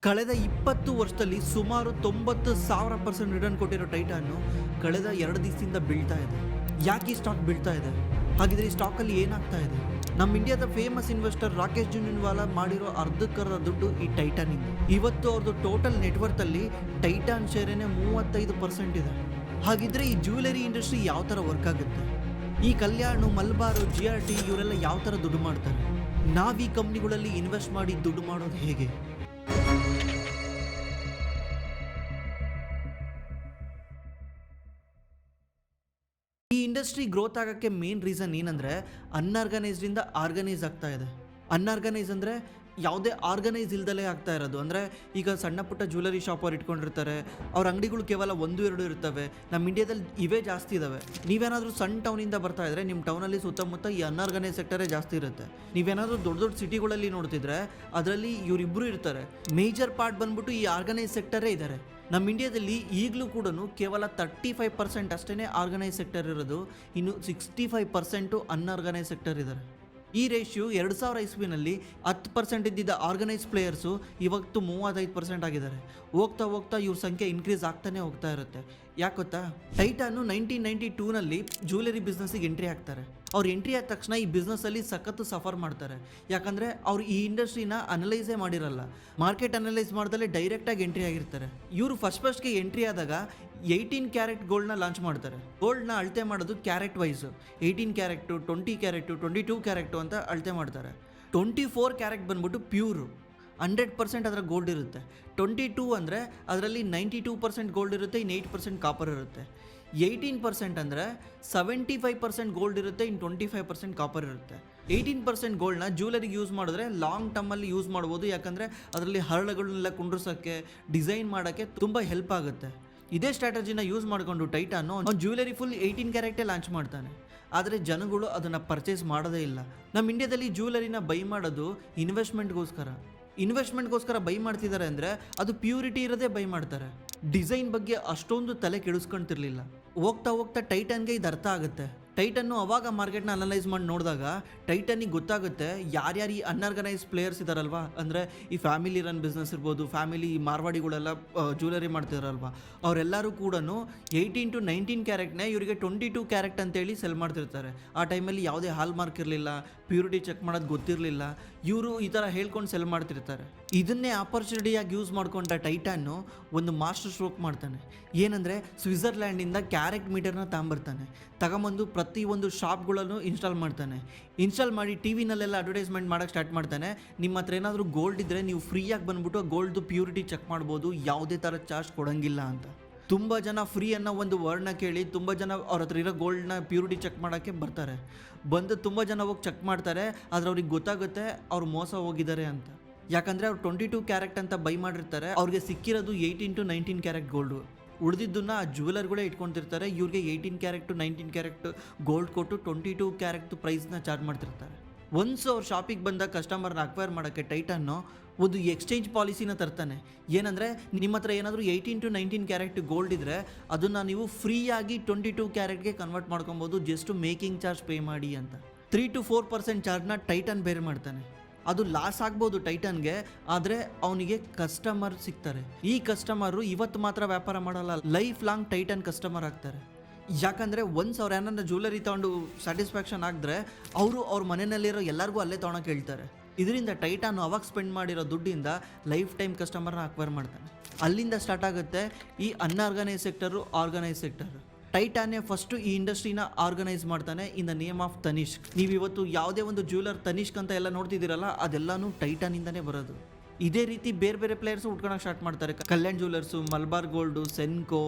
ಕಳೆದ 20 ವರ್ಷದಲ್ಲಿ ಸುಮಾರು 90,000% ರಿಟರ್ನ್ ಕೊಟ್ಟಿರೋ ಟೈಟಾನು ಕಳೆದ 2 ದಿವಸದಿಂದ ಬೀಳ್ತಾ ಇದೆ. ಯಾಕೆ ಈ ಸ್ಟಾಕ್ ಬೀಳ್ತಾ ಇದೆ? ಹಾಗಿದ್ರೆ ಈ ಸ್ಟಾಕಲ್ಲಿ ಏನಾಗ್ತಾ ಇದೆ? ನಮ್ಮ ಇಂಡಿಯಾದ ಫೇಮಸ್ ಇನ್ವೆಸ್ಟರ್ ರಾಕೇಶ್ ಜುನ್ಜುನ್ವಾಲಾ ಮಾಡಿರೋ ಅರ್ಧಕ್ಕರ ದುಡ್ಡು ಈ ಟೈಟಾನಿಂದ. ಇವತ್ತು ಅವ್ರದ್ದು ಟೋಟಲ್ ನೆಟ್ವರ್ತ್ ಅಲ್ಲಿ ಟೈಟಾನ್ ಶೇರೇನೆ 35% ಇದೆ. ಹಾಗಿದ್ರೆ ಈ ಜ್ಯುವೆಲರಿ ಇಂಡಸ್ಟ್ರಿ ಯಾವ ಥರ ವರ್ಕ್ ಆಗುತ್ತೆ? ಈ ಕಲ್ಯಾಣ್, ಮಲ್ಬಾರು, GRT ಇವರೆಲ್ಲ ಯಾವ ಥರ ದುಡ್ಡು ಮಾಡ್ತಾರೆ? ನಾವು ಈ ಕಂಪ್ನಿಗಳಲ್ಲಿ ಇನ್ವೆಸ್ಟ್ ಮಾಡಿ ದುಡ್ಡು ಮಾಡೋದು ಹೇಗೆ? ಈ ಇಂಡಸ್ಟ್ರಿ ಗ್ರೋತ್ ಆಗೋಕ್ಕೆ ಮೇನ್ ರೀಸನ್ ಏನಂದರೆ ಅನ್ಆರ್ಗನೈಸ್ಡಿಂದ ಆರ್ಗನೈಸ್ ಆಗ್ತಾ ಇದೆ. ಅನ್ಆರ್ಗನೈಸ್ ಅಂದರೆ ಯಾವುದೇ ಆರ್ಗನೈಸ್ ಇಲ್ದಲೇ ಆಗ್ತಾ ಇರೋದು. ಅಂದರೆ ಈಗ ಸಣ್ಣ ಪುಟ್ಟ ಜ್ಯುವೆಲರಿ ಶಾಪ್ ಅವ್ರು ಇಟ್ಕೊಂಡಿರ್ತಾರೆ, ಅವ್ರ ಅಂಗಡಿಗಳು ಕೇವಲ 1-2 ಇರ್ತವೆ. ನಮ್ಮ ಇಂಡಿಯಾದಲ್ಲಿ ಇವೇ ಜಾಸ್ತಿ ಇದ್ದಾವೆ. ನೀವೇನಾದರೂ ಸಣ್ಣ ಟೌನಿಂದ ಬರ್ತಾ ಇದ್ರೆ ನಿಮ್ಮ ಟೌನಲ್ಲಿ ಸುತ್ತಮುತ್ತ ಈ ಅನ್ಆರ್ಗನೈಸ್ ಸೆಕ್ಟರೇ ಜಾಸ್ತಿ ಇರುತ್ತೆ. ನೀವೇನಾದರೂ ದೊಡ್ಡ ದೊಡ್ಡ ಸಿಟಿಗಳಲ್ಲಿ ನೋಡ್ತಿದ್ರೆ ಅದರಲ್ಲಿ ಇವರಿಬ್ಬರು ಇರ್ತಾರೆ. ಮೇಜರ್ ಪಾರ್ಟ್ ಬಂದ್ಬಿಟ್ಟು ಈ ಆರ್ಗನೈಸ್ ಸೆಕ್ಟರೇ ಇದ್ದಾರೆ. ನಮ್ಮ ಇಂಡಿಯಾದಲ್ಲಿ ಈಗಲೂ ಕೂಡ ಕೇವಲ 35% ಅಷ್ಟೇ ಆರ್ಗನೈಸ್ ಸೆಕ್ಟರ್ ಇರೋದು, ಇನ್ನು 65% ಅನ್ಆರ್ಗನೈಸ್ ಸೆಕ್ಟರ್ ಇದ್ದಾರೆ. ಈ ರೇಷಿಯೋ 2000 ಇಸ್ವಿನಲ್ಲಿ 10% ಇದ್ದಿದ್ದ ಆರ್ಗನೈಸ್ ಪ್ಲೇಯರ್ಸು ಇವತ್ತು 35% ಆಗಿದ್ದಾರೆ. ಹೋಗ್ತಾ ಹೋಗ್ತಾ ಇವ್ರ ಸಂಖ್ಯೆ ಇನ್ಕ್ರೀಸ್ ಆಗ್ತಾನೆ ಹೋಗ್ತಾ ಇರುತ್ತೆ. ಯಾಕೆ ಗೊತ್ತಾ? ಟೈಟಾನು 1992ನಲ್ಲಿ ಜ್ಯುವೆಲರಿ ಬಿಸ್ನೆಸ್ಸಿಗೆ ಎಂಟ್ರಿ ಆಗ್ತಾರೆ. ಅವ್ರು ಎಂಟ್ರಿ ಆದ ತಕ್ಷಣ ಈ ಬಿಸ್ನೆಸ್ಸಲ್ಲಿ ಸಖತ್ತು ಸಫರ್ ಮಾಡ್ತಾರೆ. ಯಾಕಂದರೆ ಅವ್ರು ಈ ಇಂಡಸ್ಟ್ರಿನ ಅನಲೈಸೇ ಮಾಡಿರಲ್ಲ. ಮಾರ್ಕೆಟ್ ಅನಲೈಸ್ ಮಾಡ್ದಲ್ಲೇ ಡೈರೆಕ್ಟಾಗಿ ಎಂಟ್ರಿ ಆಗಿರ್ತಾರೆ. ಇವರು ಫಸ್ಟ್ಗೆ ಎಂಟ್ರಿ ಆದಾಗ 18 ಕ್ಯಾರೆಟ್ ಗೋಲ್ಡ್ನ ಲಾಂಚ್ ಮಾಡ್ತಾರೆ. ಗೋಲ್ಡ್ನ ಅಳತೆ ಮಾಡೋದು carrot wise. 18 carrot, 20 carrot, 22 carrot ಅಂತ ಅಳತೆ ಮಾಡ್ತಾರೆ. 24 ಕ್ಯಾರೆಟ್ ಬಂದ್ಬಿಟ್ಟು ಪ್ಯೂರು 100% ಅದರ ಗೋಲ್ಡ್ ಇರುತ್ತೆ. 22 ಅಂದರೆ ಅದರಲ್ಲಿ 92% ಗೋಲ್ಡ್ ಇರುತ್ತೆ, ಇನ್ನು 8% ಕಾಪರ್ ಇರುತ್ತೆ. 18% ಅಂದರೆ 75% ಗೋಲ್ಡ್ ಇರುತ್ತೆ, ಇನ್ನು 25% ಕಾಪರ್ ಇರುತ್ತೆ. 18% ಗೋಲ್ಡ್ನ ಜ್ಯುವೆಲರಿಗೆ ಯೂಸ್ ಮಾಡಿದ್ರೆ ಲಾಂಗ್ ಟರ್ಮಲ್ಲಿ ಯೂಸ್ ಮಾಡ್ಬೋದು. ಯಾಕಂದರೆ ಅದರಲ್ಲಿ ಹರಳುಗಳನ್ನೆಲ್ಲ ಕುಂಡ್ರಿಸೋಕ್ಕೆ, ಡಿಸೈನ್ ಮಾಡೋಕ್ಕೆ ತುಂಬ ಹೆಲ್ಪ್ ಆಗುತ್ತೆ. ಇದೇ ಸ್ಟ್ರಾಟಜಿನ ಯೂಸ್ ಮಾಡಿಕೊಂಡು ಟೈಟಾನು ಜ್ಯುವೆಲರಿ ಫುಲ್ 18 ಕ್ಯಾರೆಟೇ ಲಾಂಚ್ ಮಾಡ್ತಾನೆ. ಆದರೆ ಜನಗಳು ಅದನ್ನು ಪರ್ಚೇಸ್ ಮಾಡೋದೇ ಇಲ್ಲ. ನಮ್ಮ ಇಂಡಿಯಾದಲ್ಲಿ ಜ್ಯುವೆಲರಿನ ಬೈ ಮಾಡೋದು ಇನ್ವೆಸ್ಟ್ಮೆಂಟ್ಗೋಸ್ಕರ ಬೈ ಮಾಡ್ತಿದ್ದಾರೆ. ಅಂದರೆ ಅದು ಪ್ಯೂರಿಟಿ ಇರೋದೇ ಬೈ ಮಾಡ್ತಾರೆ. ಡಿಸೈನ್ ಬಗ್ಗೆ ಅಷ್ಟೊಂದು ತಲೆ ಕೆಡಿಸ್ಕೊಳ್ತಿರ್ಲಿಲ್ಲ. ಹೋಗ್ತಾ ಹೋಗ್ತಾ ಟೈಟಾನ್ಗೆ ಇದು ಅರ್ಥ ಆಗುತ್ತೆ. ಟೈಟನ್ನು ಅವಾಗ ಮಾರ್ಕೆಟ್ನ ಅನಲೈಸ್ ಮಾಡಿ ನೋಡಿದಾಗ ಟೈಟನ್ನಿಗೆ ಗೊತ್ತಾಗುತ್ತೆ ಯಾರ್ಯಾರು ಈ ಅನ್ಆರ್ಗನೈಸ್ ಪ್ಲೇಯರ್ಸ್ ಇದ್ದಾರಲ್ವಾ, ಅಂದರೆ ಈ ಫ್ಯಾಮಿಲಿ ರನ್ ಬಿಸ್ನೆಸ್ ಇರ್ಬೋದು, ಫ್ಯಾಮಿಲಿ ಮಾರ್ವಾಡಿಗಳೆಲ್ಲ ಜ್ಯುವೆಲರಿ ಮಾಡ್ತಿದಾರಲ್ವ, ಅವರೆಲ್ಲರೂ ಕೂಡ 18 to 19 ಕ್ಯಾರೆಟ್ನೇ ಇವರಿಗೆ 22 ಕ್ಯಾರೆಟ್ ಅಂತೇಳಿ ಸೆಲ್ ಮಾಡ್ತಿರ್ತಾರೆ. ಆ ಟೈಮಲ್ಲಿ ಯಾವುದೇ ಹಾಲ್ ಮಾರ್ಕ್ ಇರಲಿಲ್ಲ, ಪ್ಯೂರಿಟಿ ಚೆಕ್ ಮಾಡೋದು ಗೊತ್ತಿರಲಿಲ್ಲ. ಇವರು ಈ ಥರ ಹೇಳ್ಕೊಂಡು ಸೆಲ್ ಮಾಡ್ತಿರ್ತಾರೆ. ಇದನ್ನೇ ಆಪರ್ಚುನಿಟಿಯಾಗಿ ಯೂಸ್ ಮಾಡ್ಕೊಂಡ ಟೈಟಾನು ಒಂದು ಮಾಸ್ಟರ್ ಸ್ಟ್ರೋಕ್ ಮಾಡ್ತಾನೆ. ಏನಂದರೆ ಸ್ವಿಟ್ಜರ್ಲ್ಯಾಂಡಿಂದ ಕ್ಯಾರೆಟ್ ಮೀಟರ್ನ ತಗೊಂಬಂದು ಪ್ರತಿಯೊಂದು ಶಾಪ್ಗಳನ್ನು ಇನ್ಸ್ಟಾಲ್ ಮಾಡಿ ಟಿವಿನಲ್ಲೆಲ್ಲ ಅಡ್ವರ್ಟೈಸ್ಮೆಂಟ್ ಮಾಡೋಕ್ಕೆ ಸ್ಟಾರ್ಟ್ ಮಾಡ್ತಾನೆ. ನಿಮ್ಮ ಹತ್ರ ಏನಾದರೂ ಗೋಲ್ಡ್ ಇದ್ದರೆ ನೀವು ಫ್ರೀಯಾಗಿ ಬಂದುಬಿಟ್ಟು ಗೋಲ್ಡ್ದು ಪ್ಯೂರಿಟಿ ಚೆಕ್ ಮಾಡ್ಬೋದು, ಯಾವುದೇ ಥರ ಚಾರ್ಜ್ ಕೊಡೋಂಗಿಲ್ಲ ಅಂತ. ತುಂಬ ಜನ ಫ್ರೀ ಅನ್ನೋ ಒಂದು ವರ್ಡ್ನ ಕೇಳಿ ತುಂಬ ಜನ ಅವ್ರ ಹತ್ರ ಇರೋ ಗೋಲ್ಡ್ನ ಪ್ಯೂರಿಟಿ ಚೆಕ್ ಮಾಡೋಕ್ಕೆ ಬರ್ತಾರೆ. ತುಂಬ ಜನ ಹೋಗಿ ಚೆಕ್ ಮಾಡ್ತಾರೆ. ಆದರೆ ಅವ್ರಿಗೆ ಗೊತ್ತಾಗುತ್ತೆ ಅವ್ರು ಮೋಸ ಹೋಗಿದ್ದಾರೆ ಅಂತ. ಯಾಕಂದರೆ ಅವ್ರು 22 ಕ್ಯಾರೆಟ್ ಅಂತ ಬೈ ಮಾಡಿರ್ತಾರೆ. ಅವ್ರಿಗೆ ಸಿಕ್ಕಿರೋದು 18 to 19 ಕ್ಯಾರೆಟ್ ಗೋಲ್ಡು. ಉಳಿದಿದ್ದನ್ನು ಆ ಜ್ಯುವೆಲರ್ಗಳೇ ಇಟ್ಕೊತಿರ್ತಾರೆ. ಇವ್ರಿಗೆ 18 ಕ್ಯಾರೆಟ್ 19 ಕ್ಯಾರೆಟ್ ಗೋಲ್ಡ್ ಕೊಟ್ಟು 22 ಕ್ಯಾರೆಟ್ ಪ್ರೈಸ್ನ ಚಾರ್ಜ್ ಮಾಡ್ತಿರ್ತಾರೆ. ಒನ್ಸ್ ಅವ್ರ ಶಾಪಿಗೆ ಬಂದ ಕಸ್ಟಮರ್ನ ಅಕ್ವೈರ್ ಮಾಡೋಕ್ಕೆ ಟೈಟಾನು ಒಂದು ಎಕ್ಸ್ಚೇಂಜ್ ಪಾಲಿಸಿನ ತರ್ತಾನೆ. ಏನಂದರೆ ನಿಮ್ಮ ಹತ್ರ ಏನಾದರೂ 18 to 19 ಕ್ಯಾರೆಟ್ ಗೋಲ್ಡ್ ಇದ್ದರೆ ಅದನ್ನು ನೀವು ಫ್ರೀಯಾಗಿ 22 ಕ್ಯಾರೆಟ್ಗೆ ಕನ್ವರ್ಟ್ ಮಾಡ್ಕೊಬೋದು, ಜಸ್ಟ್ ಮೇಕಿಂಗ್ ಚಾರ್ಜ್ ಪೇ ಮಾಡಿ ಅಂತ. 3 to 4% ಚಾರ್ಜ್ನ ಟೈಟಾನ್ ಬೇರೆ ಮಾಡ್ತಾನೆ. ಅದು ಲಾಸ್ ಆಗ್ಬೋದು ಟೈಟಾನ್ಗೆ, ಆದರೆ ಅವನಿಗೆ ಕಸ್ಟಮರ್ ಸಿಗ್ತಾರೆ. ಈ ಕಸ್ಟಮರು ಇವತ್ತು ಮಾತ್ರ ವ್ಯಾಪಾರ ಮಾಡಲ್ಲ, ಲೈಫ್ ಲಾಂಗ್ ಟೈಟಾನ್ ಕಸ್ಟಮರ್ ಆಗ್ತಾರೆ. ಯಾಕಂದರೆ ಒನ್ಸ್ ಅವ್ರು ಏನಾರ ಜ್ಯುವೆಲರಿ ತೊಗೊಂಡು ಸ್ಯಾಟಿಸ್ಫ್ಯಾಕ್ಷನ್ ಆಗಿದ್ರೆ ಅವರು ಅವ್ರ ಮನೆಯಲ್ಲಿರೋ ಎಲ್ಲರಿಗೂ ಅಲ್ಲೇ ತೊಗೊಳಕ್ಕೆ ಹೇಳ್ತಾರೆ. ಇದರಿಂದ ಟೈಟಾನು ಅವಾಗ ಸ್ಪೆಂಡ್ ಮಾಡಿರೋ ದುಡ್ಡಿಂದ ಲೈಫ್ ಟೈಮ್ ಕಸ್ಟಮರ್ನ ಅಕ್ವೈರ್ ಮಾಡ್ತಾನೆ. ಅಲ್ಲಿಂದ ಸ್ಟಾರ್ಟ್ ಆಗುತ್ತೆ ಈ ಅನ್ಆರ್ಗನೈಸ್ ಸೆಕ್ಟರು, ಆರ್ಗನೈಸ್ ಸೆಕ್ಟರ್. ಟೈಟಾನೇ ಫಸ್ಟು ಈ ಇಂಡಸ್ಟ್ರಿನ ಆರ್ಗನೈಸ್ ಮಾಡ್ತಾನೆ in the name of Tanishq. ನೀವು ಇವತ್ತು ಯಾವುದೇ ಒಂದು ಜ್ಯುವೆಲರ್ ತನಿಷ್ಕ್ ಅಂತ ಎಲ್ಲ ನೋಡ್ತಿದ್ದೀರಲ್ಲ, ಅದೆಲ್ಲನೂ ಟೈಟಾನಿಂದನೇ ಬರೋದು. ಇದೇ ರೀತಿ ಬೇರೆ ಬೇರೆ ಪ್ಲೇಯರ್ಸು ಉಟ್ಕೊಳಕ್ಕೆ ಸ್ಟಾರ್ಟ್ ಮಾಡ್ತಾರೆ. Kalyan jewellers, Malabar gold, ಸೆನ್ಕೋ,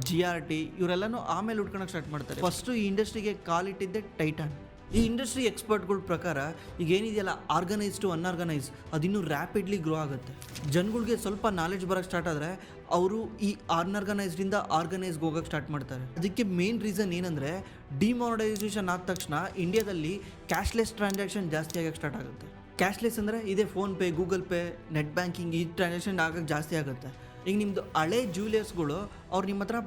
GRT ಇವರೆಲ್ಲನೂ ಆಮೇಲೆ ಉಟ್ಕೊಳಕ್ಕೆ ಸ್ಟಾರ್ಟ್ ಮಾಡ್ತಾರೆ. ಫಸ್ಟು ಈ ಇಂಡಸ್ಟ್ರಿಗೆ ಕಾಲಿಟ್ಟಿದ್ದೆ ಟೈಟಾನ್. ಈ ಇಂಡಸ್ಟ್ರಿ ಎಕ್ಸ್ಪರ್ಟ್ಗಳ ಪ್ರಕಾರ ಈಗ ಏನಿದೆಯಲ್ಲ ಆರ್ಗನೈಸ್ ಟು ಅನ್ಆರ್ಗನೈಸ್ ಅದಿನ್ನೂ ರ್ಯಾಪಿಡ್ಲಿ ಗ್ರೋ ಆಗುತ್ತೆ. ಜನಗಳಿಗೆ ಸ್ವಲ್ಪ ನಾಲೆಡ್ಜ್ ಬರೋಕ್ಕೆ ಸ್ಟಾರ್ಟ್ ಆದರೆ ಅವರು ಈ ಅನ್ಆರ್ಗನೈಸ್ಡಿಂದ ಆರ್ಗನೈಸ್ಗೆ ಹೋಗೋಕ್ಕೆ ಸ್ಟಾರ್ಟ್ ಮಾಡ್ತಾರೆ. ಅದಕ್ಕೆ ಮೇನ್ ರೀಸನ್ ಏನಂದರೆ ಡಿಮಾನಿಟೈಸೇಷನ್ ಆದ ತಕ್ಷಣ ಇಂಡಿಯಾದಲ್ಲಿ ಕ್ಯಾಶ್ಲೆಸ್ ಟ್ರಾನ್ಸಾಕ್ಷನ್ ಜಾಸ್ತಿ ಆಗೋಕ್ಕೆ ಸ್ಟಾರ್ಟ್ ಆಗುತ್ತೆ. ಕ್ಯಾಶ್ಲೆಸ್ ಅಂದರೆ ಇದೇ PhonePe, Google pay, net banking ಈ ಟ್ರಾನ್ಸಾಕ್ಷನ್ ಆಗೋಕ್ಕೆ ಜಾಸ್ತಿ ಆಗುತ್ತೆ. ಈಗ ನಿಮ್ಮದು ಹಳೆ ಜ್ಯುವೆಲರ್ಸ್ಗಳು ಅವ್ರು ನಿಮ್ಮ ಹತ್ರ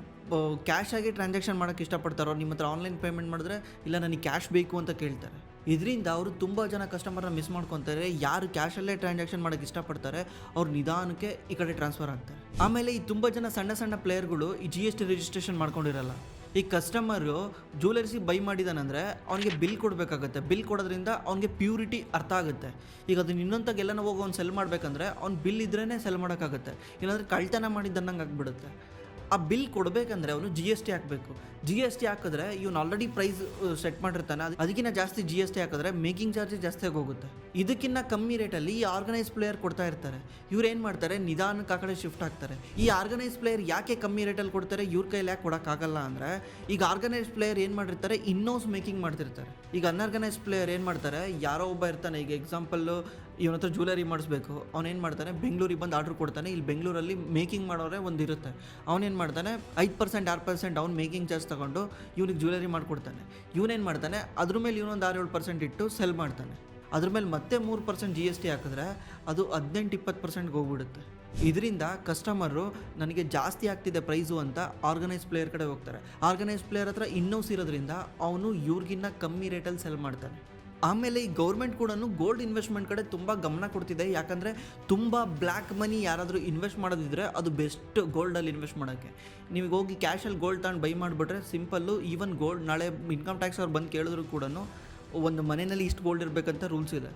ಕ್ಯಾಶ್ ಆಗಿ ಟ್ರಾನ್ಸಾಕ್ಷನ್ ಮಾಡೋಕ್ಕೆ ಇಷ್ಟಪಡ್ತಾರೆ. ಅವ್ರು ನಿಮ್ಮ ಹತ್ರ ಆನ್ಲೈನ್ ಪೇಮೆಂಟ್ ಮಾಡಿದ್ರೆ ಇಲ್ಲ ನನಗೆ ಕ್ಯಾಶ್ ಬೇಕು ಅಂತ ಕೇಳ್ತಾರೆ. ಇದರಿಂದ ಅವರು ತುಂಬ ಜನ ಕಸ್ಟಮರ್ನ ಮಿಸ್ ಮಾಡ್ಕೊತಾರೆ. ಯಾರು ಕ್ಯಾಶಲ್ಲೇ ಟ್ರಾನ್ಸಾಕ್ಷನ್ ಮಾಡೋಕ್ಕೆ ಇಷ್ಟಪಡ್ತಾರೆ ಅವ್ರು ನಿಧಾನಕ್ಕೆ ಈ ಕಡೆ ಟ್ರಾನ್ಸ್ಫರ್ ಆಗ್ತಾರೆ. ಆಮೇಲೆ ಈ ತುಂಬ ಜನ ಸಣ್ಣ ಸಣ್ಣ ಪ್ಲೇಯರ್ಗಳು ಈ GST ರಿಜಿಸ್ಟ್ರೇಷನ್ ಮಾಡ್ಕೊಂಡಿರಲ್ಲ. ಈ ಕಸ್ಟಮರು ಜ್ಯುವೆಲರ್ಸಿ ಬೈ ಮಾಡಿದಾನಂದರೆ ಅವನಿಗೆ ಬಿಲ್ ಕೊಡಬೇಕಾಗುತ್ತೆ. ಬಿಲ್ ಕೊಡೋದ್ರಿಂದ ಅವನಿಗೆ ಪ್ಯೂರಿಟಿ ಅರ್ಥ ಆಗುತ್ತೆ. ಈಗ ಅದನ್ನ ಇನ್ನೊಂದಾಗೆಲ್ಲ ಹೋಗಿ ಅವ್ನು ಸೆಲ್ ಮಾಡಬೇಕಂದ್ರೆ ಅವ್ನು ಬಿಲ್ ಇದ್ರೇ ಸೆಲ್ ಮಾಡೋಕ್ಕಾಗುತ್ತೆ, ಇಲ್ಲಾಂದರೆ ಕಳ್ತನ ಮಾಡಿದ್ದನ್ನಂಗೆ ಆಗಿಬಿಡುತ್ತೆ. ಆ ಬಿಲ್ ಕೊಡಬೇಕಂದ್ರೆ ಅವನು GST ಹಾಕಬೇಕು. GST ಹಾಕಿದ್ರೆ ಇವನು ಆಲ್ರೆಡಿ ಪ್ರೈಸ್ ಸೆಟ್ ಮಾಡಿರ್ತಾನೆ, ಅದಕ್ಕಿಂತ ಜಾಸ್ತಿ GST ಹಾಕಿದ್ರೆ ಮೇಕಿಂಗ್ ಚಾರ್ಜಸ್ ಜಾಸ್ತಿಯಾಗಿ ಹೋಗುತ್ತೆ. ಇದಕ್ಕಿಂತ ಕಮ್ಮಿ ರೇಟಲ್ಲಿ ಈ ಆರ್ಗನೈಸ್ ಪ್ಲೇಯರ್ ಕೊಡ್ತಾ ಇರ್ತಾರೆ. ಇವ್ರು ಏನು ಮಾಡ್ತಾರೆ, ನಿಧಾನಕ್ಕೆ ಆ ಕಡೆ ಶಿಫ್ಟ್ ಆಗ್ತಾರೆ. ಈ ಆರ್ಗನೈಸ್ ಪ್ಲೇಯರ್ ಯಾಕೆ ಕಮ್ಮಿ ರೇಟಲ್ಲಿ ಕೊಡ್ತಾರೆ, ಇವ್ರ ಕೈಲಿ ಯಾಕೆ ಕೊಡೋಕ್ಕಾಗಲ್ಲ ಅಂದರೆ, ಈಗ ಆರ್ಗನೈಸ್ ಪ್ಲೇಯರ್ ಏನು ಮಾಡಿರ್ತಾರೆ, ಇನ್ನೋಸ್ ಮೇಕಿಂಗ್ ಮಾಡ್ತಿರ್ತಾರೆ. ಈಗ ಅನ್ಆರ್ಗನೈಸ್ ಪ್ಲೇಯರ್ ಏನು ಮಾಡ್ತಾರೆ, ಯಾರೋ ಒಬ್ಬ ಇರ್ತಾನೆ, ಈಗ ಎಕ್ಸಾಂಪಲ್ಲು ಇವನ ಹತ್ರ ಜ್ಯುವೆಲರಿ ಮಾಡಿಸ್ಬೇಕು, ಅವನೇನು ಮಾಡ್ತಾನೆ, ಬೆಂಗಳೂರಿಗೆ ಬಂದು ಆರ್ಡ್ರ್ ಕೊಡ್ತಾನೆ. ಇಲ್ಲಿ ಬೆಂಗಳೂರಲ್ಲಿ ಮೇಕಿಂಗ್ ಮಾಡೋರೆ ಒಂದು ಇರುತ್ತೆ, ಅವನೇನು ಮಾಡ್ತಾನೆ 5% 6% ಅವ್ನು ಮೇಕಿಂಗ್ ಚಾರ್ಜ್ ತೊಗೊಂಡು ಇವ್ನಿಗೆ ಜ್ಯುವೆಲರಿ ಮಾಡಿಕೊಡ್ತಾನೆ. ಇವನೇನು ಮಾಡ್ತಾನೆ, ಅದ್ರ ಮೇಲೆ ಇವನೊಂದು 6-7% ಇಟ್ಟು ಸೆಲ್ ಮಾಡ್ತಾನೆ. ಅದ್ರ ಮೇಲೆ ಮತ್ತೆ 3% GST ಹಾಕಿದ್ರೆ ಅದು 18-20%ಗೆ ಹೋಗ್ಬಿಡುತ್ತೆ. ಇದರಿಂದ ಕಸ್ಟಮರು ನನಗೆ ಜಾಸ್ತಿ ಆಗ್ತಿದೆ ಪ್ರೈಸು ಅಂತ ಆರ್ಗನೈಸ್ ಪ್ಲೇಯರ್ ಕಡೆ ಹೋಗ್ತಾರೆ. ಆರ್ಗನೈಸ್ ಪ್ಲೇಯರ್ ಹತ್ರ ಇನ್ನೋಸ್ ಇರೋದ್ರಿಂದ ಅವನು ಇವ್ರಿಗಿನ್ನ ಕಮ್ಮಿ ರೇಟಲ್ಲಿ ಸೆಲ್ ಮಾಡ್ತಾನೆ. ಆಮೇಲೆ ಈ ಗೌರ್ಮೆಂಟ್ ಕೂಡ ಗೋಲ್ಡ್ ಇನ್ವೆಸ್ಟ್ಮೆಂಟ್ ಕಡೆ ತುಂಬ ಗಮನ ಕೊಡ್ತಿದೆ. ಯಾಕಂದರೆ ತುಂಬ ಬ್ಲ್ಯಾಕ್ ಮನಿ ಯಾರಾದರೂ ಇನ್ವೆಸ್ಟ್ ಮಾಡೋದಿದ್ರೆ ಅದು ಬೆಸ್ಟ್ ಗೋಲ್ಡಲ್ಲಿ ಇನ್ವೆಸ್ಟ್ ಮಾಡೋಕ್ಕೆ. ನೀವು ಹೋಗಿ ಕ್ಯಾಶಲ್ಲಿ ಗೋಲ್ಡ್ ತಗೊಂಡು ಬೈ ಮಾಡಿಬಿಟ್ರೆ ಸಿಂಪಲ್ಲು, ಈವನ್ ಗೋಲ್ಡ್ ನಾಳೆ ಇನ್ಕಮ್ ಟ್ಯಾಕ್ಸ್ ಅವ್ರು ಬಂದು ಕೇಳಿದ್ರು ಕೂಡ ಒಂದು ಮನೆಯಲ್ಲಿ ಇಷ್ಟು ಗೋಲ್ಡ್ ಇರಬೇಕಂತ ರೂಲ್ಸ್ ಇದೆ.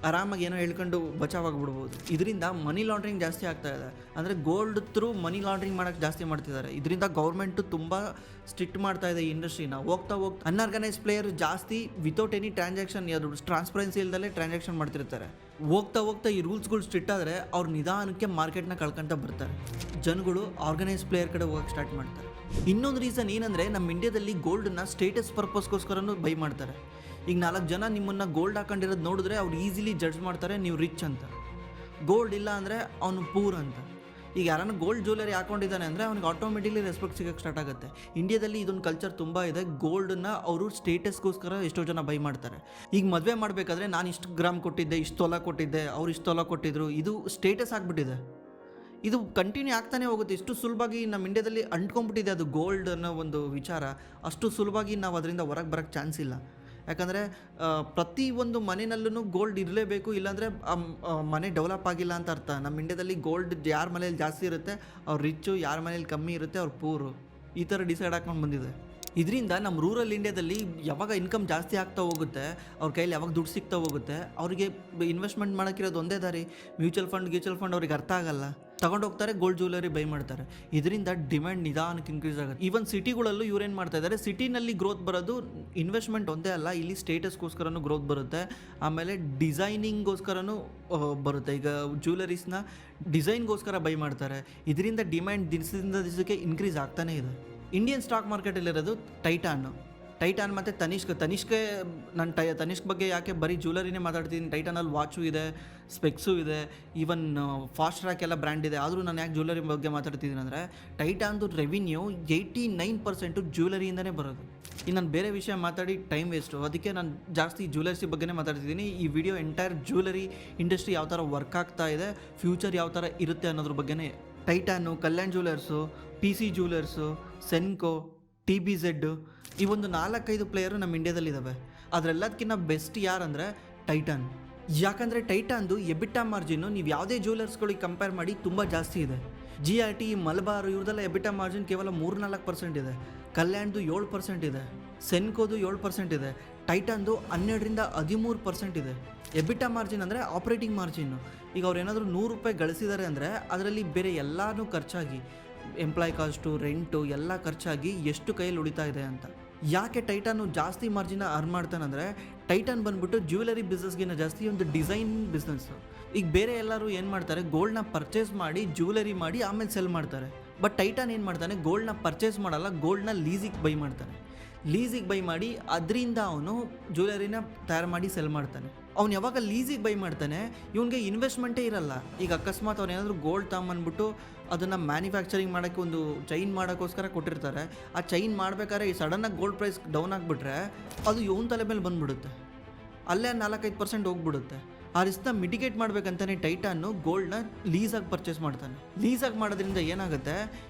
ಆರಾಮಾಗಿ ಏನೋ ಹೇಳ್ಕೊಂಡು ಬಚಾವಾಗಿಬಿಡ್ಬೋದು. ಇದರಿಂದ ಮನಿ ಲಾಂಡ್ರಿಂಗ್ ಜಾಸ್ತಿ ಆಗ್ತಾ ಇದೆ. ಅಂದರೆ ಗೋಲ್ಡ್ ಥ್ರೂ ಮನಿ ಲಾಂಡ್ರಿಂಗ್ ಮಾಡೋಕ್ಕೆ ಜಾಸ್ತಿ ಮಾಡ್ತಿದ್ದಾರೆ. ಇದರಿಂದ ಗೌರ್ಮೆಂಟು ತುಂಬ ಸ್ಟ್ರಿಕ್ಟ್ ಮಾಡ್ತಾ ಇದೆ ಈ ಇಂಡಸ್ಟ್ರಿನ. ಹೋಗ್ತಾ ಅನ್ಆರ್ಗನೈಸ್ ಪ್ಲೇಯರ್ ಜಾಸ್ತಿ ವಿತೌಟ್ ಎನಿ ಟ್ರಾನ್ಸಾಕ್ಷನ್, ಅದು ಟ್ರಾನ್ಸ್ಪರೆನ್ಸಿ ಇಲ್ದಲ್ಲೇ ಟ್ರಾನ್ಸಾಕ್ಷನ್ ಮಾಡ್ತಿರ್ತಾರೆ. ಹೋಗ್ತಾ ಈ ರೂಲ್ಸ್ಗಳು ಸ್ಟ್ರಿಕ್ಟ್ ಆದರೆ ಅವ್ರು ನಿಧಾನಕ್ಕೆ ಮಾರ್ಕೆಟ್ನ ಕಳ್ಕೊಂತ ಬರ್ತಾರೆ. ಜನಗಳು ಆರ್ಗನೈಸ್ ಪ್ಲೇಯರ್ ಕಡೆ ಹೋಗಕ್ಕೆ ಸ್ಟಾರ್ಟ್ ಮಾಡ್ತಾರೆ. ಇನ್ನೊಂದು ರೀಸನ್ ಏನಂದರೆ, ನಮ್ಮ ಇಂಡಿಯಾದಲ್ಲಿ ಗೋಲ್ಡನ್ನ ಸ್ಟೇಟಸ್ ಪರ್ಪಸ್ಗೋಸ್ಕರನೂ ಬೈ ಮಾಡ್ತಾರೆ. ಈಗ 4 ಜನ ನಿಮ್ಮನ್ನು ಗೋಲ್ಡ್ ಹಾಕೊಂಡಿರೋದು ನೋಡಿದ್ರೆ ಅವ್ರು ಈಸಿಲಿ ಜಡ್ಜ್ ಮಾಡ್ತಾರೆ, ನೀವು ರಿಚ್ ಅಂತ. ಗೋಲ್ಡ್ ಇಲ್ಲ ಅಂದರೆ ಅವನು ಪೂರ್ ಅಂತ. ಈಗ ಯಾರನ್ನ ಗೋಲ್ಡ್ ಜ್ಯುವೆಲರಿ ಹಾಕೊಂಡಿದ್ದಾನೆ ಅಂದರೆ ಅವ್ನಿಗೆ ಆಟೋಮೆಟಿಕ್ಲಿ ರೆಸ್ಪೆಕ್ಟ್ ಸಿಗೋಕ್ಕೆ ಸ್ಟಾರ್ಟ್ ಆಗುತ್ತೆ. ಇಂಡಿಯಾದಲ್ಲಿ ಇದೊಂದು ಕಲ್ಚರ್ ತುಂಬ ಇದೆ. ಗೋಲ್ಡನ್ನ ಅವರು ಸ್ಟೇಟಸ್ಗೋಸ್ಕರ ಎಷ್ಟೋ ಜನ ಬೈ ಮಾಡ್ತಾರೆ. ಈಗ ಮದುವೆ ಮಾಡಬೇಕಾದ್ರೆ ನಾನು ಇಷ್ಟು ಗ್ರಾಮ್ ಕೊಟ್ಟಿದ್ದೆ, ಇಷ್ಟು ತೊಲ ಕೊಟ್ಟಿದ್ದೆ, ಅವ್ರು ಇಷ್ಟು ತೊಲ ಕೊಟ್ಟಿದ್ರು, ಇದು ಸ್ಟೇಟಸ್ ಆಗಿಬಿಟ್ಟಿದೆ. ಇದು ಕಂಟಿನ್ಯೂ ಆಗ್ತಾನೆ ಹೋಗುತ್ತೆ. ಇಷ್ಟು ಸುಲಭವಾಗಿ ನಮ್ಮ ಇಂಡಿಯಾದಲ್ಲಿ ಅಂಟ್ಕೊಂಡ್ಬಿಟ್ಟಿದೆ ಅದು ಗೋಲ್ಡ್ ಅನ್ನೋ ಒಂದು ವಿಚಾರ. ಅಷ್ಟು ಸುಲಭವಾಗಿ ನಾವು ಅದರಿಂದ ಹೊರಗೆ ಬರೋಕ್ಕೆ ಚಾನ್ಸ್ ಇಲ್ಲ. ಯಾಕಂದರೆ ಪ್ರತಿಯೊಂದು ಮನೆಯಲ್ಲೂ ಗೋಲ್ಡ್ ಇರಲೇಬೇಕು, ಇಲ್ಲಾಂದರೆ ಮನೆ ಡೆವಲಪ್ ಆಗಿಲ್ಲ ಅಂತ ಅರ್ಥ. ನಮ್ಮ ಇಂಡಿಯಾದಲ್ಲಿ ಗೋಲ್ಡ್ ಯಾರ ಮನೇಲಿ ಜಾಸ್ತಿ ಇರುತ್ತೆ ಅವ್ರು ರಿಚ್ಚು, ಯಾರ ಮನೇಲಿ ಕಮ್ಮಿ ಇರುತ್ತೆ ಅವ್ರು ಪೂರು, ಈ ಥರ ಡಿಸೈಡ್ ಹಾಕೊಂಡು ಬಂದಿದೆ. ಇದರಿಂದ ನಮ್ಮ ರೂರಲ್ ಇಂಡಿಯಾದಲ್ಲಿ ಯಾವಾಗ ಇನ್ಕಮ್ ಜಾಸ್ತಿ ಆಗ್ತಾ ಹೋಗುತ್ತೆ, ಅವ್ರ ಕೈಲಿ ಯಾವಾಗ ದುಡ್ಡು ಸಿಗ್ತಾ ಹೋಗುತ್ತೆ, ಅವರಿಗೆ ಇನ್ವೆಸ್ಟ್ಮೆಂಟ್ ಮಾಡೋಕ್ಕಿರೋದು ಒಂದೇ ದಾರಿ. ಮ್ಯೂಚುವಲ್ ಫಂಡ್ ಅವ್ರಿಗೆ ಅರ್ಥ ಆಗಲ್ಲ, ತಗೊಂಡೋಗ್ತಾರೆ ಗೋಲ್ಡ್ ಜ್ಯುವೆಲರಿ ಬೈ ಮಾಡ್ತಾರೆ. ಇದರಿಂದ ಡಿಮ್ಯಾಂಡ್ ನಿಧಾನಕ್ಕೆ ಇನ್ಕ್ರೀಸ್ ಆಗುತ್ತೆ. ಈವನ್ ಸಿಟಿಗಳಲ್ಲೂ ಇವ್ರೇನು ಮಾಡ್ತಾ ಇದ್ದಾರೆ, ಸಿಟಿನಲ್ಲಿ ಗ್ರೋತ್ ಬರೋದು ಇನ್ವೆಸ್ಟ್ಮೆಂಟ್ ಒಂದೇ ಅಲ್ಲ, ಇಲ್ಲಿ ಸ್ಟೇಟಸ್ಗೋಸ್ಕರನೂ ಗ್ರೋತ್ ಬರುತ್ತೆ, ಆಮೇಲೆ ಡಿಸೈನಿಂಗ್ಗೋಸ್ಕರನೂ ಬರುತ್ತೆ. ಈಗ ಜ್ಯುವೆಲರೀಸ್ನ ಡಿಸೈನ್ಗೋಸ್ಕರ ಬೈ ಮಾಡ್ತಾರೆ. ಇದರಿಂದ ಡಿಮ್ಯಾಂಡ್ ದಿವಸದಿಂದ ದಿವಸಕ್ಕೆ ಇನ್ಕ್ರೀಸ್ ಆಗ್ತಾನೇ ಇದೆ. ಇಂಡಿಯನ್ ಸ್ಟಾಕ್ ಮಾರ್ಕೆಟಲ್ಲಿರೋದು ಟೈಟಾನ್ ಮತ್ತು ತನಿಷ್ಕೆ. ನಾನು ತನಿಷ್ಕ್ ಬಗ್ಗೆ ಯಾಕೆ ಬರೀ ಜ್ಯುವೆಲರಿನೇ ಮಾತಾಡ್ತಿದ್ದೀನಿ, ಟೈಟಾನಲ್ಲಿ ವಾಚು ಇದೆ, ಸ್ಪೆಕ್ಸು ಇದೆ, ಈವನ್ ಫಾಸ್ಟ್ ಟ್ರ್ಯಾಕ್ ಎಲ್ಲ ಬ್ರ್ಯಾಂಡ್ ಇದೆ. ಆದರೂ ನಾನು ಯಾಕೆ ಜ್ಯುವೆಲರಿ ಬಗ್ಗೆ ಮಾತಾಡ್ತಿದ್ದೀನಿ ಅಂದರೆ, ಟೈಟಾನ್ದು ರೆವಿನ್ಯೂ 89% ಜ್ಯುವೆಲರಿಯಿಂದನೇ ಬರೋದು. ಇನ್ನು ನಾನು ಬೇರೆ ವಿಷಯ ಮಾತಾಡಿ ಟೈಮ್ ವೇಸ್ಟು, ಅದಕ್ಕೆ ನಾನು ಜಾಸ್ತಿ ಜ್ಯುವೆಲರ್ಸಿ ಬಗ್ಗೆನೇ ಮಾತಾಡ್ತಿದ್ದೀನಿ. ಈ ವಿಡಿಯೋ ಎಂಟೈರ್ ಜ್ಯುವೆಲರಿ ಇಂಡಸ್ಟ್ರಿ ಯಾವ ಥರ ವರ್ಕ್ ಆಗ್ತಾ ಇದೆ, ಫ್ಯೂಚರ್ ಯಾವ ಥರ ಇರುತ್ತೆ ಅನ್ನೋದ್ರ ಬಗ್ಗೆನೇ. ಟೈಟಾನು, Kalyan jewellers, PC jewellers, ಸೆನ್ಕೋ, TBZ, ಈ ಒಂದು 4-5 ಪ್ಲೇಯರು ನಮ್ಮ ಇಂಡಿಯಾದಲ್ಲಿದ್ದಾವೆ. ಅದರೆಲ್ಲದಕ್ಕಿಂತ ಬೆಸ್ಟ್ ಯಾರಂದರೆ ಟೈಟಾನ್. ಯಾಕಂದರೆ ಟೈಟಾನ್ದು ಎಬಿಟಾ ಮಾರ್ಜಿನ್ನು ನೀವು ಯಾವುದೇ ಜ್ಯುವೆಲರ್ಸ್ಗಳಿಗೆ ಕಂಪೇರ್ ಮಾಡಿ ತುಂಬ ಜಾಸ್ತಿ ಇದೆ. GRT, ಮಲಬಾರ್ ಇವ್ರದೆಲ್ಲ ಎಬಿಟಾ ಮಾರ್ಜಿನ್ ಕೇವಲ 3-4% ಇದೆ. ಕಲ್ಯಾಣ್ದು 7% ಇದೆ, ಸೆನ್ಕೋದು 7% ಇದೆ, ಟೈಟಾನ್ದು 12-13% ಇದೆ. ಎಬಿಟಾ ಮಾರ್ಜಿನ್ ಅಂದರೆ ಆಪ್ರೇಟಿಂಗ್ ಮಾರ್ಜಿನ್ನು. ಈಗ ಅವ್ರು ಏನಾದರೂ ₹100 ಗಳಿಸಿದ್ದಾರೆ ಅಂದರೆ ಅದರಲ್ಲಿ ಬೇರೆ ಎಲ್ಲನೂ ಖರ್ಚಾಗಿ, ಎಂಪ್ಲಾಯ್ ಕಾಸ್ಟು, ರೆಂಟು ಎಲ್ಲ ಖರ್ಚಾಗಿ ಎಷ್ಟು ಕೈಯಲ್ಲಿ ಉಳಿತಾ ಇದೆ ಅಂತ. ಯಾಕೆ ಟೈಟಾನು ಜಾಸ್ತಿ ಮಾರ್ಜಿನ ಅರ್ನ್ ಮಾಡ್ತಾನಂದರೆ, ಟೈಟಾನ್ ಬಂದುಬಿಟ್ಟು ಜ್ಯುವೆಲರಿ ಬಿಸ್ನೆಸ್ಗಿಂತ ಜಾಸ್ತಿ ಒಂದು ಡಿಸೈನ್ ಬಿಸ್ನೆಸ್ಸು. ಈಗ ಬೇರೆ ಎಲ್ಲರೂ ಏನು ಮಾಡ್ತಾರೆ, ಗೋಲ್ಡ್ನ ಪರ್ಚೇಸ್ ಮಾಡಿ ಜ್ಯುವೆಲರಿ ಮಾಡಿ ಆಮೇಲೆ ಸೆಲ್ ಮಾಡ್ತಾರೆ. ಬಟ್ ಟೈಟಾನ್ ಏನು ಮಾಡ್ತಾನೆ, ಗೋಲ್ಡ್ನ ಪರ್ಚೇಸ್ ಮಾಡಲ್ಲ, ಗೋಲ್ಡ್ನ ಲೀಸಿಗೆ ಬೈ ಮಾಡ್ತಾನೆ. ಲೀಸಿಗೆ ಬೈ ಮಾಡಿ ಅದರಿಂದ ಅವನು ಜ್ಯುವೆಲರಿನ ತಯಾರು ಮಾಡಿ ಸೆಲ್ ಮಾಡ್ತಾನೆ. ಅವ್ನು ಯಾವಾಗ ಲೀಸಿಗೆ ಬೈ ಮಾಡ್ತಾನೆ, ಇವನಿಗೆ ಇನ್ವೆಸ್ಟ್ಮೆಂಟೇ ಇರಲ್ಲ. ಈಗ ಅಕಸ್ಮಾತ್ ಅವ್ನು ಏನಾದರೂ ಗೋಲ್ಡ್ ತಗೊಂಬಂದ್ಬಿಟ್ಟು ಅದನ್ನು ಮ್ಯಾನುಫ್ಯಾಕ್ಚರಿಂಗ್ ಮಾಡೋಕ್ಕೆ ಒಂದು ಚೈನ್ ಮಾಡೋಕ್ಕೋಸ್ಕರ ಕೊಟ್ಟಿರ್ತಾರೆ. ಆ ಚೈನ್ ಮಾಡಬೇಕಾದ್ರೆ ಈ ಸಡನ್ನಾಗಿ ಗೋಲ್ಡ್ ಪ್ರೈಸ್ ಡೌನ್ ಆಗಿಬಿಟ್ರೆ ಅದು ಇವನ ತಲೆ ಮೇಲೆ ಬಂದುಬಿಡುತ್ತೆ, ಅಲ್ಲೇ 4-5% ಹೋಗ್ಬಿಡುತ್ತೆ. ಆ ರಿಸ್ಕ್ನ ಮಿಟಿಗೇಟ್ ಮಾಡಬೇಕಂತಾನೆ ಟೈಟಾನು ಗೋಲ್ಡ್ನ ಲೀಸಾಗಿ ಪರ್ಚೇಸ್ ಮಾಡ್ತಾನೆ. ಲೀಸಾಗಿ ಮಾಡೋದ್ರಿಂದ ಏನಾಗುತ್ತೆ,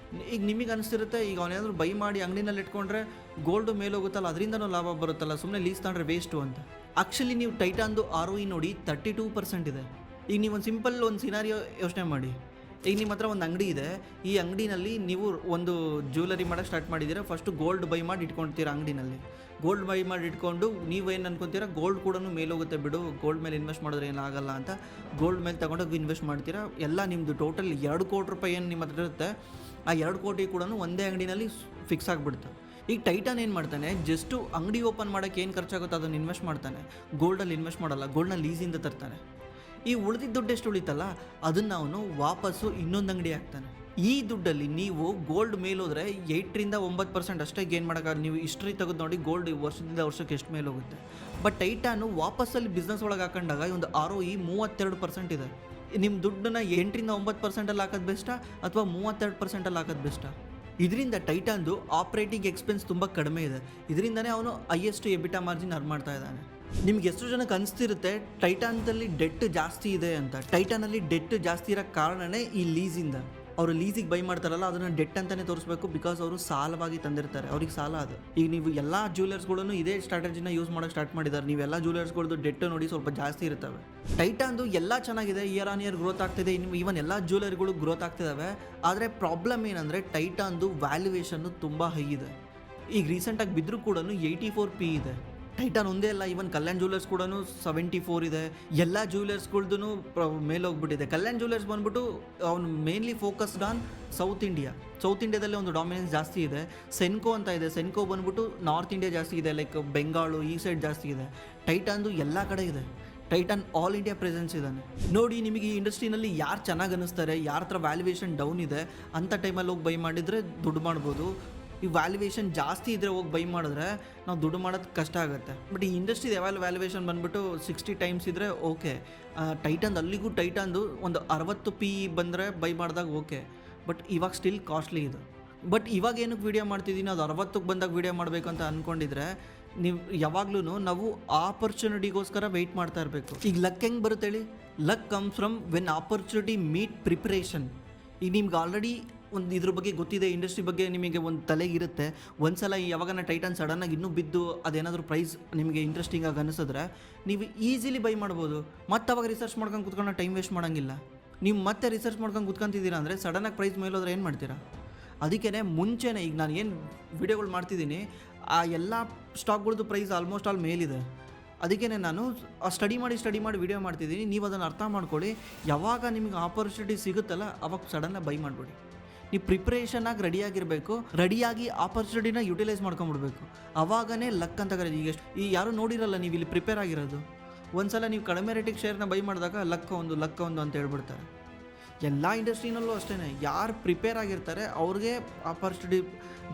ಈಗ ನಿಮಗೆ ಅನಿಸ್ತಿರುತ್ತೆ, ಈಗ ಅವನೇನಾದರೂ ಬೈ ಮಾಡಿ ಅಂಗಡಿನಲ್ಲಿ ಇಟ್ಕೊಂಡ್ರೆ ಗೋಲ್ಡು ಮೇಲೋಗುತ್ತಲ್ಲ, ಅದರಿಂದನೂ ಲಾಭ ಬರುತ್ತಲ್ಲ, ಸುಮ್ಮನೆ ಲೀಸ್ ತಗೊಂಡ್ರೆ ವೇಸ್ಟು ಅಂತ. ಆ್ಯಕ್ಚುಲಿ ನೀವು ಟೈಟಾನ್ದು ROE ನೋಡಿ 32% ಇದೆ. ಈಗ ನೀವು ಒಂದು ಸಿಂಪಲ್ ಒಂದು ಸಿನಾರಿಯೋ ಯೋಚನೆ ಮಾಡಿ. ಈಗ ನಿಮ್ಮ ಹತ್ರ ಒಂದು ಅಂಗಡಿ ಇದೆ, ಈ ಅಂಗಡಿನಲ್ಲಿ ನೀವು ಒಂದು ಜ್ಯುವೆಲರಿ ಮಾಡೋಕ್ಕೆ ಸ್ಟಾರ್ಟ್ ಮಾಡಿದ್ದೀರಾ. ಫಸ್ಟು ಗೋಲ್ಡ್ ಬೈ ಮಾಡಿ ಇಟ್ಕೊಳ್ತೀರಾ ಅಂಗಡಿನಲ್ಲಿ. ಗೋಲ್ಡ್ ಬೈ ಮಾಡಿ ಇಟ್ಕೊಂಡು ನೀವೇನು ಅನ್ಕೊತೀರಾ, ಗೋಲ್ಡ್ ಕೂಡ ಮೇಲೋಗುತ್ತೆ ಬಿಡು, ಗೋಲ್ಡ್ ಮೇಲೆ ಇನ್ವೆಸ್ಟ್ ಮಾಡಿದ್ರೆ ಏನಾಗಲ್ಲ ಅಂತ ಗೋಲ್ಡ್ ಮೇಲೆ ತೊಗೊಂಡೋಗಿ ಇನ್ವೆಸ್ಟ್ ಮಾಡ್ತೀರಾ. ಎಲ್ಲ ನಿಮ್ಮದು ಟೋಟಲ್ 2 ಕೋಟಿ ರೂಪಾಯಿ ಏನು ನಿಮ್ಮ ಹತ್ರ ಇರುತ್ತೆ, ಆ 2 ಕೋಟಿ ಕೂಡ ಒಂದೇ ಅಂಗಡಿನಲ್ಲಿ ಫಿಕ್ಸ್ ಆಗಿಬಿಡುತ್ತೆ. ಈಗ ಟೈಟಾನ್ ಏನು ಮಾಡ್ತಾನೆ, ಜಸ್ಟು ಅಂಗಡಿ ಓಪನ್ ಮಾಡೋಕ್ಕೆ ಏನು ಖರ್ಚಾಗುತ್ತೋ ಅದನ್ನು ಇನ್ವೆಸ್ಟ್ ಮಾಡ್ತಾನೆ, ಗೋಲ್ಡಲ್ಲಿ ಇನ್ವೆಸ್ಟ್ ಮಾಡಲ್ಲ, ಗೋಲ್ಡ್ನ ಲೀಸಿಂದ ತರ್ತಾನೆ. ಈ ಉಳಿದಿದ್ದ ದುಡ್ಡು ಎಷ್ಟು ಉಳಿತಲ್ಲ ಅದನ್ನು ಅವನು ವಾಪಸ್ಸು ಇನ್ನೊಂದು ಅಂಗಡಿ ಹಾಕ್ತಾನೆ. ಈ ದುಡ್ಡಲ್ಲಿ ನೀವು ಗೋಲ್ಡ್ ಮೇಲೋದ್ರೆ 8ರಿಂದ 9% ಅಷ್ಟೇ ಗೇನ್ ಮಾಡೋಕ್ಕಾಗಲ್ಲ. ನೀವು ಹಿಸ್ಟ್ರಿ ತೆಗೆದು ನೋಡಿ ಗೋಲ್ಡ್ ವರ್ಷದಿಂದ ವರ್ಷಕ್ಕೆ ಎಷ್ಟು ಮೇಲೆ ಹೋಗುತ್ತೆ. ಬಟ್ ಟೈಟಾನು ವಾಪಸ್ಸಲ್ಲಿ ಬಿಸ್ನೆಸ್ ಒಳಗೆ ಹಾಕೊಂಡಾಗ ಒಂದು ROE 32% ಇದೆ. ನಿಮ್ಮ ದುಡ್ಡನ್ನ 8ರಿಂದ 9% ಹಾಕೋದು ಬೆಸ್ಟಾ ಅಥವಾ 32% ಹಾಕೋದು ಬೆಸ್ಟಾ? ಇದರಿಂದ ಟೈಟಾನ್ದು ಆಪ್ರೇಟಿಂಗ್ ಎಕ್ಸ್ಪೆನ್ಸ್ ತುಂಬ ಕಡಿಮೆ ಇದೆ. ಇದರಿಂದನೇ ಅವನು ಹೈಯೆಸ್ಟ್ ಎಬಿಟಾ ಮಾರ್ಜಿನ್ ಅರ್ನ್ ಮಾಡ್ತಾ ಇದ್ದಾನೆ. ನಿಮ್ಗೆ ಎಷ್ಟು ಜನಕ್ಕೆ ಅನಿಸ್ತಿರುತ್ತೆ ಟೈಟಾನ್ದಲ್ಲಿ ಡೆಟ್ ಜಾಸ್ತಿ ಇದೆ ಅಂತ. ಟೈಟಾನಲ್ಲಿ ಡೆಟ್ ಜಾಸ್ತಿ ಇರೋ ಕಾರಣನೇ ಈ ಲೀಸಿಂದ. ಅವರು ಲೀಸಿಗೆ ಬೈ ಮಾಡ್ತಾರಲ್ಲ ಅದನ್ನು ಡೆಟ್ ಅಂತಲೇ ತೋರಿಸ್ಬೇಕು, ಬಿಕಾಸ್ ಅವರು ಸಾಲವಾಗಿ ತಂದಿರ್ತಾರೆ, ಅವ್ರಿಗೆ ಸಾಲ ಅದು. ಈಗ ನೀವು ಎಲ್ಲ ಜ್ಯುವೆಲರ್ಸ್ಗಳನ್ನು ಇದೇ ಸ್ಟ್ರಾಟಜಿನ ಯೂಸ್ ಮಾಡೋಕ್ಕೆ ಸ್ಟಾರ್ಟ್ ಮಾಡಿದ್ದಾರೆ. ನೀವೆಲ್ಲ ಜ್ಯುವೆಲರ್ಸ್ಗಳದ್ದು ಡೆಟ್ ನೋಡಿ ಸ್ವಲ್ಪ ಜಾಸ್ತಿ ಇರ್ತವೆ. ಟೈಟಾನ್ದು ಎಲ್ಲ ಚೆನ್ನಾಗಿದೆ, ಇಯರ್ ಆನ್ ಇಯರ್ ಗ್ರೋತ್ ಆಗ್ತಿದೆ, ಇನ್ನು ಈವನ್ ಎಲ್ಲ ಜ್ಯುವೆಲರಿಗಳು ಗ್ರೋತ್ ಆಗ್ತಿದ್ದಾವೆ. ಆದರೆ ಪ್ರಾಬ್ಲಮ್ ಏನಂದರೆ ಟೈಟಾನ್ದು ವ್ಯಾಲ್ಯೂಯೇಷನ್ನು ತುಂಬ ಹೈ ಇದೆ. ಈಗ ರೀಸೆಂಟಾಗಿ ಬಿದ್ದರೂ ಕೂಡ 84 P ಇದೆ. ಟೈಟಾನ್ ಒಂದೇ ಅಲ್ಲ, ಈವನ್ ಕಲ್ಯಾಣ್ ಜ್ಯುವೆಲರ್ಸ್ ಕೂಡ 74 ಇದೆ. ಎಲ್ಲ ಜ್ಯುವೆಲರ್ಸ್ಗಳ್ದು ಮೇಲೆ ಹೋಗ್ಬಿಟ್ಟಿದೆ. ಕಲ್ಯಾಣ್ ಜ್ಯುವೆಲರ್ಸ್ ಬಂದ್ಬಿಟ್ಟು ಅವ್ನು ಮೇನ್ಲಿ ಫೋಕಸ್ಡ್ ಆನ್ ಸೌತ್ ಇಂಡಿಯಾದಲ್ಲಿ ಒಂದು ಡಾಮಿನೆನ್ಸ್ ಜಾಸ್ತಿ ಇದೆ. ಸೆನ್ಕೋ ಅಂತ ಇದೆ, ಸೆನ್ಕೋ ಬಂದ್ಬಿಟ್ಟು ನಾರ್ತ್ ಇಂಡಿಯಾ ಜಾಸ್ತಿ ಇದೆ, ಲೈಕ್ ಬೆಂಗಾಳು ಈ ಸೈಡ್ ಜಾಸ್ತಿ ಇದೆ. ಟೈಟಾನ್ದು ಎಲ್ಲ ಕಡೆ ಇದೆ. ಟೈಟಾನ್ ಆಲ್ ಇಂಡಿಯಾ ಪ್ರೆಸೆನ್ಸ್ ಇದ್ದಾನೆ. ನೋಡಿ, ನಿಮಗೆ ಈ ಇಂಡಸ್ಟ್ರಿನಲ್ಲಿ ಯಾರು ಚೆನ್ನಾಗಿ ಅನ್ನಿಸ್ತಾರೆ, ಯಾರ ಹತ್ರ ವ್ಯಾಲ್ಯೂಯೇಷನ್ ಡೌನ್ ಇದೆ ಅಂಥ ಟೈಮಲ್ಲಿ ಹೋಗಿ ಬೈ ಮಾಡಿದರೆ ದುಡ್ಡು ಮಾಡ್ಬೋದು. ಈ ವ್ಯಾಲ್ಯೂಯೇಷನ್ ಜಾಸ್ತಿ ಇದ್ದರೆ ಹೋಗಿ ಬೈ ಮಾಡಿದ್ರೆ ನಾವು ದುಡ್ಡು ಮಾಡೋದು ಕಷ್ಟ ಆಗುತ್ತೆ. ಬಟ್ ಈ ಇಂಡಸ್ಟ್ರಿ ವ್ಯಾಲ್ಯೂಯೇಷನ್ ಬಂದುಬಿಟ್ಟು 60 ಟೈಮ್ಸ್ ಇದ್ದರೆ ಓಕೆ. ಟೈಟಾನ್ದು ಒಂದು 60 PE ಬಂದರೆ ಬೈ ಮಾಡಿದಾಗ ಓಕೆ. ಬಟ್ ಇವಾಗ ಸ್ಟಿಲ್ ಕಾಸ್ಟ್ಲಿ ಇದು. ಬಟ್ ಇವಾಗ ಏನಕ್ಕೆ ವೀಡಿಯೋ ಮಾಡ್ತಿದ್ದೀನಿ, ಅದು 60ಕ್ಕೆ ಬಂದಾಗ ವೀಡಿಯೋ ಮಾಡಬೇಕು ಅಂತ ಅಂದ್ಕೊಂಡಿದ್ರೆ ನೀವು ಯಾವಾಗ್ಲೂ ನಾವು ಆಪರ್ಚುನಿಟಿಗೋಸ್ಕರ ವೆಯ್ಟ್ ಮಾಡ್ತಾ ಇರಬೇಕು. ಈಗ ಲಕ್ ಹೆಂಗೆ ಬರುತ್ತೆ ಹೇಳಿ? Luck comes from when opportunity meet preparation. ಈಗ ನಿಮ್ಗೆ ಆಲ್ರೆಡಿ ಒಂದು ಇದ್ರ ಬಗ್ಗೆ ಗೊತ್ತಿದೆ, ಇಂಡಸ್ಟ್ರಿ ಬಗ್ಗೆ ನಿಮಗೆ ಒಂದು ತಲೆಗಿರುತ್ತೆ. ಒಂದ್ಸಲ ಯಾವಾಗ ಟೈಟಾನ್ ಸಡನ್ನಾಗಿ ಇನ್ನೂ ಬಿದ್ದು ಅದೇನಾದರೂ ಪ್ರೈಸ್ ನಿಮಗೆ ಇಂಟ್ರೆಸ್ಟಿಂಗ್ ಆಗಿ ಅನಿಸಿದ್ರೆ ನೀವು ಈಸಿಲಿ ಬೈ ಮಾಡ್ಬೋದು. ಮತ್ತೆ ಅವಾಗ ರಿಸರ್ಚ್ ಮಾಡ್ಕೊಂಡು ಕುತ್ಕೊಂಡು ಟೈಮ್ ವೇಸ್ಟ್ ಮಾಡೋಂಗಿಲ್ಲ. ನೀವು ಮತ್ತೆ ರಿಸರ್ಚ್ ಮಾಡ್ಕೊಂಡು ಕುತ್ಕೊಂತಿದ್ದೀರಾ ಅಂದರೆ ಸಡನ್ನಾಗಿ ಪ್ರೈಸ್ ಮೇಲೋದ್ರೆ ಏನು ಮಾಡ್ತೀರಾ? ಅದಕ್ಕೇ ಮುಂಚೆನೇ ಈಗ ನಾನು ಏನು ವಿಡಿಯೋಗಳು ಮಾಡ್ತಿದ್ದೀನಿ ಆ ಎಲ್ಲ ಸ್ಟಾಕ್ಗಳದ್ದು ಪ್ರೈಸ್ ಆಲ್ಮೋಸ್ಟ್ ಆಲ್ ಮೇಲಿದೆ. ಅದಕ್ಕೇ ನಾನು ಸ್ಟಡಿ ಮಾಡಿ ವಿಡಿಯೋ ಮಾಡ್ತಿದ್ದೀನಿ. ನೀವು ಅದನ್ನು ಅರ್ಥ ಮಾಡ್ಕೊಳ್ಳಿ. ಯಾವಾಗ ನಿಮಗೆ ಆಪರ್ಚುನಿಟಿ ಸಿಗುತ್ತಲ್ಲ ಅವಾಗ ಸಡನ್ನಾಗಿ ಬೈ ಮಾಡಿಬಿಡಿ. ನೀವು ಪ್ರಿಪ್ರೇಷನಾಗಿ ರೆಡಿಯಾಗಿ ಆಪರ್ಚುನಿಟಿನ ಯುಟಿಲೈಸ್ ಮಾಡ್ಕೊಂಬಿಡ್ಬೇಕು. ಅವಾಗನೇ ಲಕ್ ಅಂತ ಕರೀತೀವಿ. ಈಗ ಈ ಯಾರೂ ನೋಡಿರಲ್ಲ ನೀವು ಇಲ್ಲಿ ಪ್ರಿಪೇರ್ ಆಗಿರೋದು. ಒಂದು ಸಲ ನೀವು ಕಡಿಮೆ ರೇಟಿಗೆ ಶೇರ್ನ ಬೈ ಮಾಡಿದಾಗ ಲಕ್ಕ ಒಂದು ಅಂತ ಹೇಳ್ಬಿಡ್ತಾರೆ. ಎಲ್ಲ ಇಂಡಸ್ಟ್ರಿನಲ್ಲೂ ಅಷ್ಟೇ, ಯಾರು ಪ್ರಿಪೇರ್ ಆಗಿರ್ತಾರೆ ಅವ್ರಿಗೆ ಆಪರ್ಚುನಿಟಿ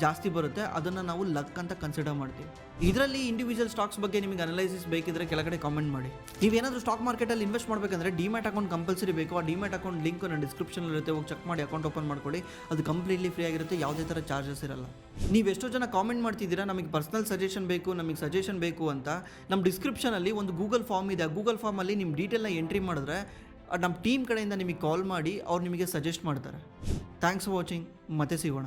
ಜಾಸ್ತಿ ಬರುತ್ತೆ. ಅದನ್ನು ನಾವು ಲಕ್ ಅಂತ ಕನ್ಸಿಡರ್ ಮಾಡ್ತೀವಿ. ಇದರಲ್ಲಿ ಇಂಡಿವಿಜುವಲ್ ಸ್ಟಾಕ್ಸ್ ಬಗ್ಗೆ ನಿಮಗೆ ಅನಲೈಸಿಸ್ ಬೇಕಿದ್ರೆ ಕೆಳಗಡೆ ಕಾಮೆಂಟ್ ಮಾಡಿ. ನೀವೇನಾದರೂ ಸ್ಟಾಕ್ ಮಾರ್ಕೆಟಲ್ಲಿ ಇನ್ವೆಸ್ಟ್ ಮಾಡಬೇಕಂದ್ರೆ ಡಿಮ್ಯಾಟ್ ಅಕೌಂಟ್ ಕಂಪಲ್ಸರಿ ಬೇಕು. ಆ ಡಿಮ್ಯಾಟ್ ಅಕೌಂಟ್ ಲಿಂಕ್ ನನ್ನ ಡಿಸ್ಕ್ರಿಪ್ಷನಲ್ಲಿ ಇರುತ್ತೆ, ಹೋಗಿ ಚೆಕ್ ಮಾಡಿ ಅಕೌಂಟ್ ಓಪನ್ ಮಾಡ್ಕೊಳ್ಳಿ. ಅದು ಕಂಪ್ಲೀಟ್ಲಿ ಫ್ರೀ ಆಗಿರುತ್ತೆ, ಯಾವುದೇ ಥರ ಚಾರ್ಜಸ್ ಇರಲ್ಲ. ನೀವು ಎಷ್ಟೋ ಜನ ಕಾಮೆಂಟ್ ಮಾಡ್ತಿದ್ದೀರಾ ನಮಗೆ ಪರ್ಸನಲ್ ಸಜೆಷನ್ ಬೇಕು ಅಂತ. ನಮ್ಮ ಡಿಸ್ಕ್ರಿಪ್ಷನಲ್ಲಿ ಒಂದು ಗೂಗಲ್ ಫಾರ್ಮ್ ಇದೆ. ಆ ಗೂಗಲ್ ಫಾರ್ಮಲ್ಲಿ ನಿಮ್ಮ ಡೀಟೇಲ್ನ ಎಂಟ್ರಿ ಮಾಡಿದ್ರೆ ನಮ್ಮ ಟೀಮ್ ಕಡೆಯಿಂದ ನಿಮಗೆ ಕಾಲ್ ಮಾಡಿ ಅವ್ರು ನಿಮಗೆ ಸಜೆಸ್ಟ್ ಮಾಡ್ತಾರೆ. Thanks for watching. ಮತ್ತೆ ಸಿಗೋಣ.